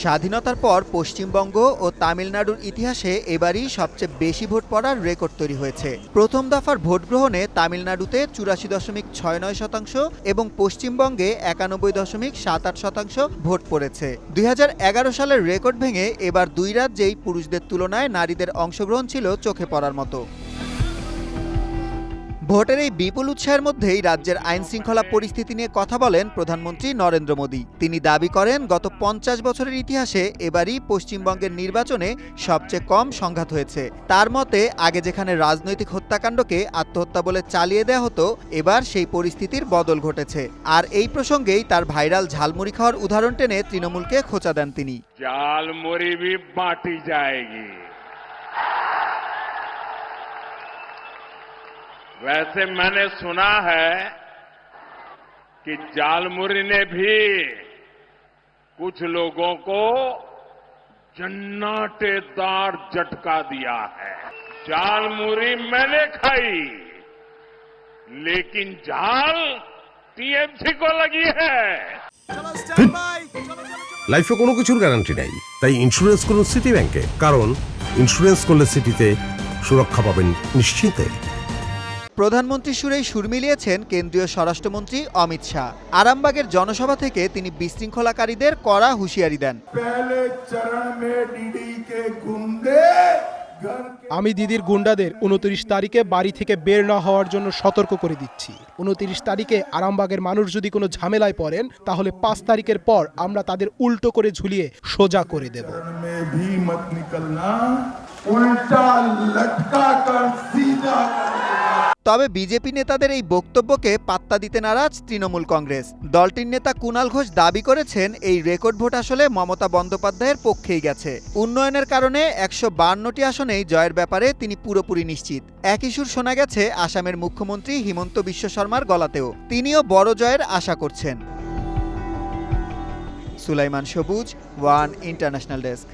স্বাধীনতার পর পশ্চিমবঙ্গ ও তামিলনাড়ুর ইতিহাসে এবারই সবচেয়ে বেশি ভোট পড়ার রেকর্ড তৈরি হয়েছে। প্রথম দফার ভোট গ্রহণে তামিলনাড়ুতে ৮৪.৬৯% এবং পশ্চিমবঙ্গে ৯১.৭৮% ভোট পড়েছে। ২০১১ সালের রেকর্ড ভেঙে এবার দুই রাজ্যেই পুরুষদের তুলনায় নারীদের অংশগ্রহণ ছিল চোখে পড়ার মতো। ভোটের এই বিপুল উৎসাহের মধ্যেই রাজ্যের আইন শৃঙ্খলা পরিস্থিতি নিয়ে কথা বলেন প্রধানমন্ত্রী নরেন্দ্র মোদী। তিনি দাবি করেন, গত ৫০ বছরের ইতিহাসে এবারই পশ্চিমবঙ্গের নির্বাচনে সবচেয়ে কম সংঘাত হয়েছে। তার মতে, আগে যেখানে রাজনৈতিক হত্যাকাণ্ডকে আত্মহত্যা বলে চালিয়ে দেওয়া হতো, এবার সেই পরিস্থিতির বদল ঘটেছে। আর এই প্রসঙ্গেই তার ভাইরাল ঝালমুড়ি খাওয়ার উদাহরণ টেনে তৃণমূলকে খোঁচা দেন তিনি। ঝালমুড়ি भी बांटी जाएगी। वैसे मैंने सुना है कि झालमुरी ने भी कुछ लोगों को जन्नाटेदार झटका दिया है। झालमुरी मैंने खाई, लेकिन झाल टीएमसी को लगी है। লাইফে কোনো কিছুর গ্যারান্টি নাই, তাই ইন্স্যুরেন্স করুন সিটি ব্যাংকে, কারণ ইন্স্যুরেন্স করলে সিটিতে সুরক্ষা পাবেন নিশ্চিন্তে। প্রধানমন্ত্রীর সুরেই সুর মিলিয়েছেন কেন্দ্রীয় স্বরাষ্ট্রমন্ত্রী অমিত শাহ। আরামবাগের জনসভা থেকে তিনি বিশৃঙ্খলাকারীদের কড়া হুঁশিয়ারি দেন। আমি দিদির গুন্ডাদের ২৯ তারিখে বাড়ি থেকে বের না হওয়ার জন্য সতর্ক করে দিচ্ছি। ২৯ তারিখে আরামবাগের মানুষ যদি কোনো ঝামেলায় পড়েন, তাহলে ৫ তারিখের পর আমরা তাদের উল্টো করে ঝুলিয়ে সোজা করে দেব। তবে বিজেপি নেতাদের এই বক্তব্যকে পাত্তা দিতে নারাজ তৃণমূল কংগ্রেস। দলটির নেতা কুণাল ঘোষ দাবি করেছেন, এই রেকর্ড ভোট আসলে মমতা বন্দ্যোপাধ্যায়ের পক্ষেই গেছে। উন্নয়নের কারণে ১৫২টি আসনেই জয়ের ব্যাপারে তিনি পুরোপুরি নিশ্চিত। একই সুর শোনা গেছে আসামের মুখ্যমন্ত্রী হিমন্ত বিশ্ব শর্মার গলাতেও। তিনিও বড় জয়ের আশা করছেন। সুলাইমান সবুজ, ওয়ান ইন্টারন্যাশনাল ডেস্ক।